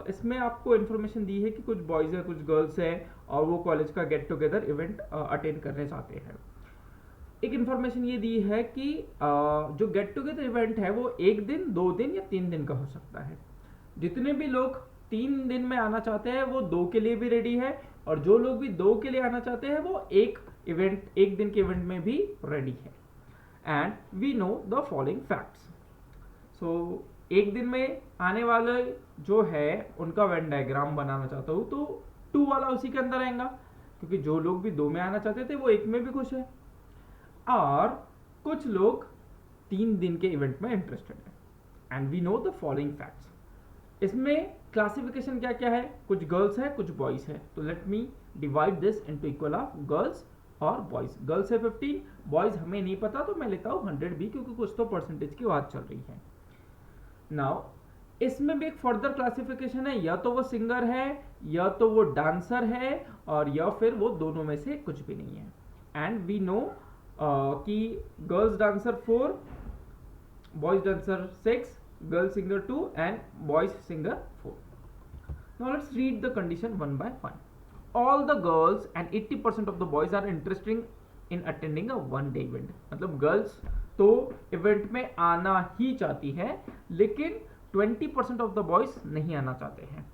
इसमें आपको इन्फॉर्मेशन दी है कि कुछ बॉयज़ है कुछ गर्ल्स है और वो कॉलेज का गेट टुगेदर इवेंट अटेंड करने चाहते हैं। एक इन्फॉर्मेशन ये दी है कि जो गेट टुगेदर इवेंट है वो 1 दिन 2 दिन या 3 दिन का हो सकता है। जितने भी लोग 3 दिन में आना चाहते हैं वो 2 के लिए भी रेडी है, और जो लोग भी 2 के लिए आना चाहते हैं वो एक दिन के इवेंट में भी रेडी है। And we know the following facts. So एक दिन में आने वाले जो है उनका वेन डायग्राम बनाना चाहता हूँ तो 2 वाला उसी के अंदर आएगा, क्योंकि जो लोग भी 2 में आना चाहते थे वो 1 में भी खुश है, और कुछ लोग 3 दिन के इवेंट में इंटरेस्टेड है। And we know the following facts. इसमें क्लासिफिकेशन क्या क्या है, कुछ गर्ल्स है कुछ बॉयज है, तो let me divide this into equal of girls और बॉयज। गर्ल्स है 15, बॉयज हमें नहीं पता तो मैं लेता हूँ 100 भी, क्योंकि कुछ तो परसेंटेज की बात चल रही है। नाउ इसमें भी एक फर्दर क्लासिफिकेशन है, या तो वो सिंगर है या तो वो डांसर है और या फिर वो दोनों में से कुछ भी नहीं है। एंड वी नो कि girls dancer 4, boys dancer 6, girl singer 2 and boys singer 4. Now let's read the condition one by one. All the girls and 80% of the boys are interested in attending a one day event. मतलब girls तो event में आना ही चाहती है, लेकिन 20% of the boys नहीं आना चाहते हैं।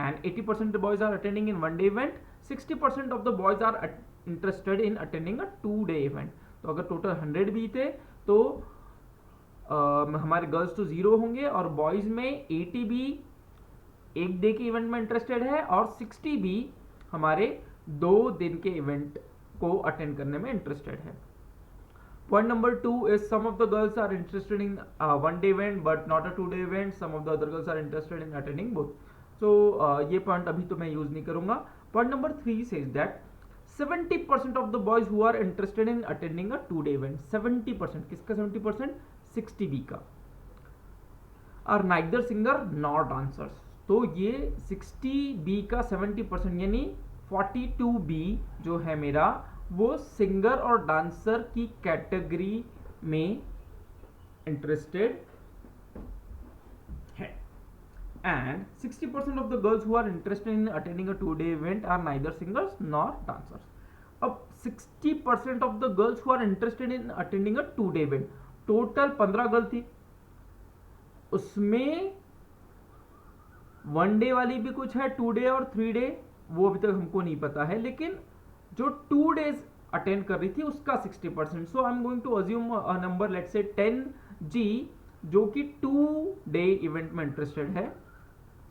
And 80% of the boys are attending in one day event. 60% of the boys are interested in attending a 2 day event. तो अगर टोटल 100 भी थे तो हमारे गर्ल्स तो 0 होंगे, और बॉयज में 80 भी एक डे के इवेंट में इंटरेस्टेड है और 60 भी हमारे 2 दिन के इवेंट को अटेंड करने में इंटरेस्टेड है। Point number 2 is some of the girls are interested in one day event but not a 2 day event, some of the other girls are interested in attending both. So ये point अभी तो मैं use नहीं करूंगा। Point number 3 says that 70% of the boys who are interested in attending a 2 day event, 70%, किसका 70%? 60B का, are neither singer nor dancers. तो ये 60B का 70% यानी 42B जो है मेरा वो सिंगर और डांसर की कैटेगरी में इंटरेस्टेड है। And 60% of the girls who are interested in attending a 2 day event are neither singers nor dancers. अब 60% of the girls who are interested in attending a 2 day event, total 15 girl थी, उसमें 1 day वाली भी कुछ है, 2 day और 3 day, वो अभी तक हमको नहीं पता है, लेकिन जो 2 डेज अटेंड कर रही थी उसका 60%। So I am going to assume a number let's say 10G जो कि 2 डे इवेंट में इंटरेस्टेड है।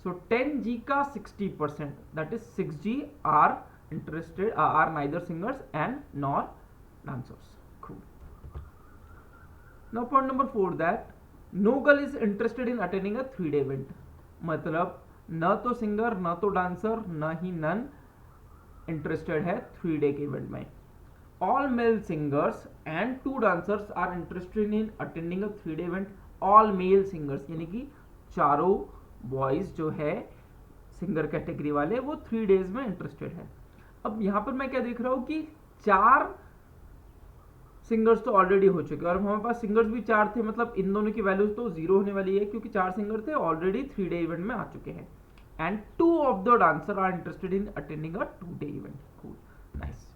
सो 10G का 60%, that is 6G are interested, are neither singers and nor dancers. Now point number 4 that no girl is interested in attending a 3 day event. मतलब न तो singer न तो डांसर न ही नन इंटरेस्टेड है 3 डे के इवेंट में। All male singers and 2 dancers are interested in attending a 3 day event. All male singers यानी कि चारों बॉयज जो है सिंगर कैटेगरी वाले वो 3 डेज में इंटरेस्टेड है। अब यहां पर मैं क्या देख रहा हूं कि 4 सिंगर्स तो ऑलरेडी हो चुके हैं, और हमारे पास सिंगर्स भी 4 थे, मतलब इन दोनों की वैल्यूज तो 0 होने वाली है, क्योंकि 4 सिंगर थे ऑलरेडी 3 डे इवेंट में आ चुके हैं। And 2 of the dancer are interested in attending a 2 day event. Cool, nice.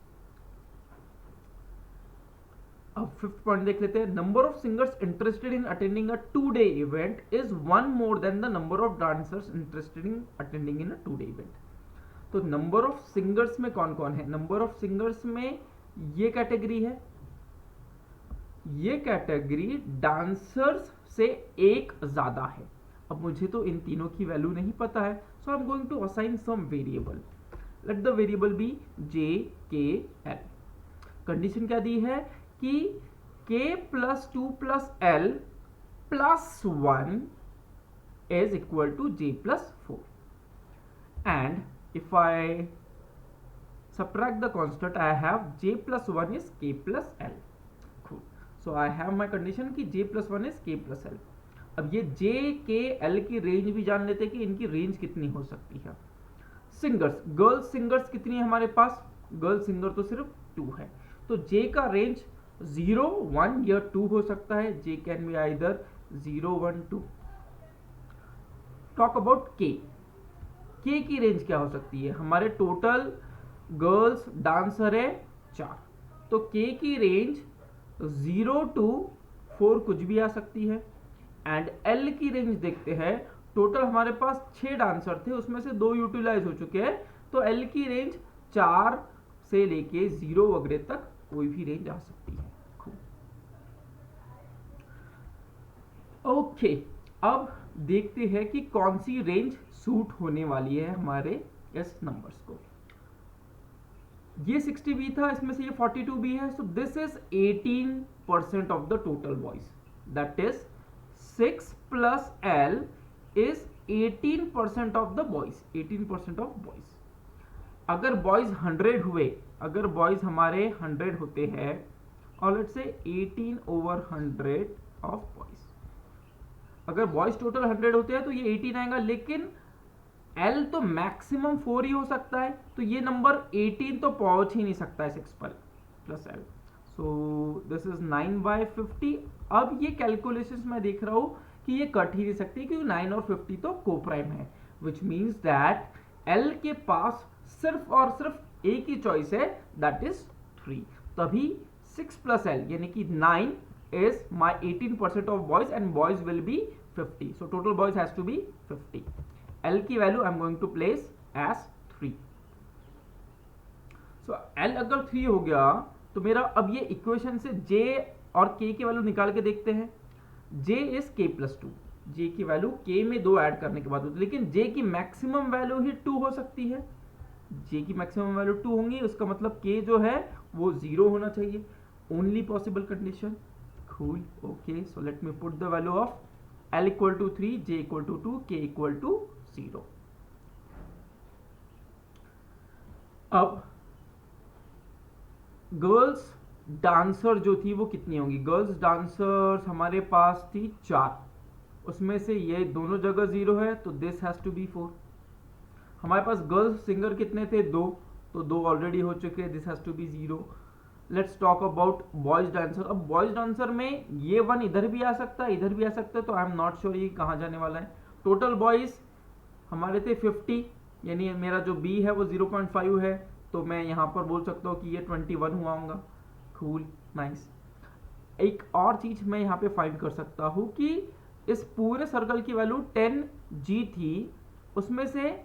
अब 5th पॉइंट देख लेते हैं। Number of singers interested in attending a 2 day event is 1 more than the number of dancers interested in attending in a 2 day event. तो number of singers में कौन कौन है? Number of singers में ये कैटेगरी है, ये कैटेगरी डांसर्स से एक ज्यादा है। अब मुझे तो इन तीनों की वैल्यू नहीं पता है, so I am going to assign some variable. Let the variable be JKL। Condition क्या दी है कि K + 2 + L + 1 is equal to J + 4, and if I subtract the constant I have J + 1 is K + L. Cool. So I have my condition कि J + 1 is K + L. अब ये J K L की range भी जान लेते हैं कि इनकी रेंज कितनी हो सकती है। सिंगर्स, गर्ल्स सिंगर्स कितनी है हमारे पास? गर्ल सिंगर तो सिर्फ 2 है, तो J का रेंज 0, 1 या 2 हो सकता है। J can be either 0, 1, 2। Talk about K। के की रेंज क्या हो सकती है? हमारे टोटल गर्ल्स डांसर है 4, तो के की रेंज 0 to 4 कुछ भी आ सकती है। एंड एल की रेंज देखते हैं, टोटल हमारे पास 6 डांसर थे, उसमें से 2 यूटिलाइज हो चुके हैं, तो एल की रेंज 4 से लेके 0 वगैरह तक कोई भी रेंज आ सकती है। ओके, अब देखते हैं कि कौन सी रेंज सूट होने वाली है हमारे इस नंबर्स को। ये 60 भी था, इसमें से ये 42 भी है, so this is 18% of the total boys, that is 6 plus L is 18% of the boys, 18% of boys. अगर बॉयज 100 हुए, अगर बॉयज हमारे 100 होते हैं, और लेट्स से 18/100 ऑफ बॉयज, अगर बॉयज टोटल 100 होते हैं तो ये 18 आएगा, लेकिन L तो मैक्सिमम 4 ही हो सकता है, तो ये नंबर 18 तो पहुंच ही नहीं सकता है 6 पर plus L, so this is 9/50। अब ये कैलकुलेशंस मैं देख रहा हूं कि ये कट ही नहीं सकती, क्योंकि 9 और 50 तो कोप्राइम है, विच मीन्स दैट L के पास सिर्फ और सिर्फ एक ही चॉइस है, दैट इज 3। तभी 6 प्लस L यानी कि 9 is my 18% of boys and boys will be 50, so total boys has to be 50. L की value I am going to place as 3। So L अगर 3 हो गया तो मेरा अब ये इक्वेशन से J और K की वैल्यू निकाल के देखते हैं। J is K plus 2, J की वैल्यू K में 2 ऐड करने के बाद होती है, लेकिन J की मैक्सिमम वैल्यू ही 2 हो सकती है। J की मैक्सिमम वैल्यू 2 होंगी, उसका मतलब K जो है वो 0 होना चाहिए, only possible condition. Cool, okay, so let me put the value of L equal to 3, J equal to 2, K equal to 0. अब गर्ल्स डांसर जो थी वो कितनी होंगी? गर्ल्स डांसर्स हमारे पास थी 4, उसमें से ये दोनों जगह 0 है, तो दिस हैज टू बी 4। हमारे पास गर्ल्स सिंगर कितने थे? 2, तो 2 ऑलरेडी हो चुके हैं, this has to be 0। Let's talk about boys dancer. अब बॉयज डांसर में ये 1 इधर भी आ सकता है, इधर भी आ सकता है, तो आई एम नॉट श्योर ये कहाँ जाने वाला है। टोटल बॉयज हमारे थे 50, यानी मेरा जो बी है वो 0.5 है, तो मैं यहाँ पर बोल सकता हूँ कि ये 21 हुआ होगा। Cool, nice. एक और चीज मैं यहाँ पे फाइंड कर सकता हूँ कि इस पूरे सर्कल की वैल्यू 10G थी, उसमें से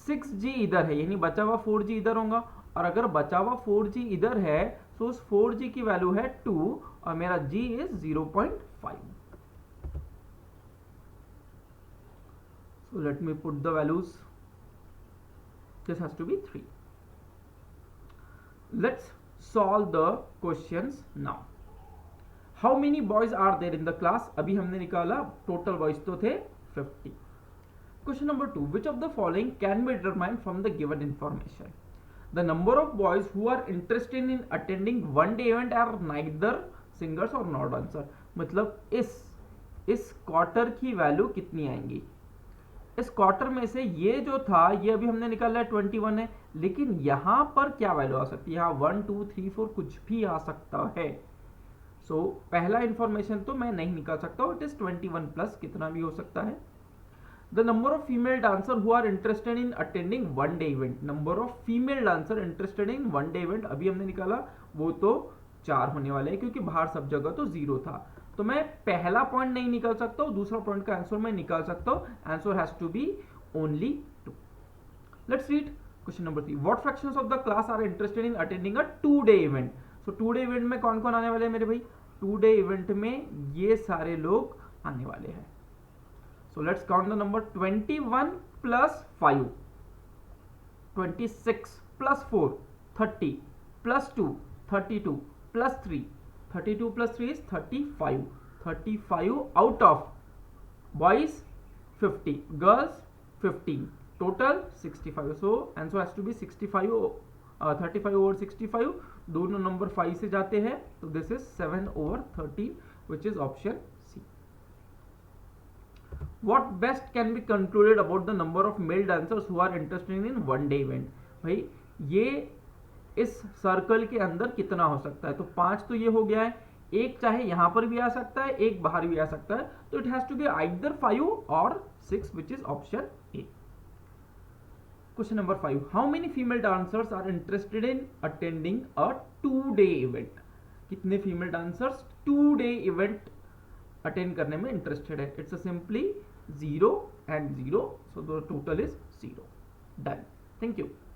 6G इधर है, यानी बचा हुआ 4G इधर होगा, और अगर बचा हुआ 4G इधर है तो उस 4G की वैल्यू है 2 और मेरा G is 0.5। So let me put the values. This has to be 3. Let's solve the questions now. How many boys are there in the class? अभी हमने निकाला total boys तो थे 50. Question number 2. Which of the following can be determined from the given information? The number of boys who are interested in attending one day event are neither singers or nor dancer. मतलब इस quarter की value कितनी आएंगी? इस quarter में से ये जो था ये अभी हमने निकाला है 21 है, लेकिन यहां पर क्या वैल्यू आ सकती है? यहाँ 1 2 3 4 कुछ भी आ सकता है। सो पहला इंफॉर्मेशन तो मैं नहीं निकाल सकता, इट इज 21 प्लस कितना भी हो सकता है। The number of female dancer who are interested in attending one day event. Number of female dancer interested in one day event अभी हमने निकाला, वो तो 4 होने वाले हैं, क्योंकि बाहर सब जगह तो 0 था, तो मैं पहला पॉइंट नहीं निकाल सकता हूँ, दूसरा पॉइंट का आंसर मैं निकाल सकता हूँ। Answer has to be only 2। Let's read question number 3। What fractions of the class are interested in attending a 2 day event? So 2 day event में कौन कौन आने वाले हैं मेरे भाई? 2 डे इवेंट में ये सारे लोग आने वाले हैं। So let's count the number 21 plus 5, 26 plus 4, 30 plus 2, 32 plus 3, 32 plus 3 is 35. 35 out of boys 50, girls 15, total 65. So answer has to be 65, 35 over 65, दोनों नंबर 5 से जाते हैं, तो this is 7 over 13, which is option C. What best can be concluded about the number of male dancers who are interested in one day event? भाई ये इस circle के अंदर कितना हो सकता है? तो 5 तो ये हो गया है, एक चाहे यहां पर भी आ सकता है, एक बाहर भी आ सकता है, तो it has to be either 5 और 6, which is option A. Question number 5, how many female dancers are interested in attending a 2 day event? कितने female dancers 2 day event attend करने में इंटरेस्टेड है? It's simply 0 and 0, so the total is 0. Done. Thank you.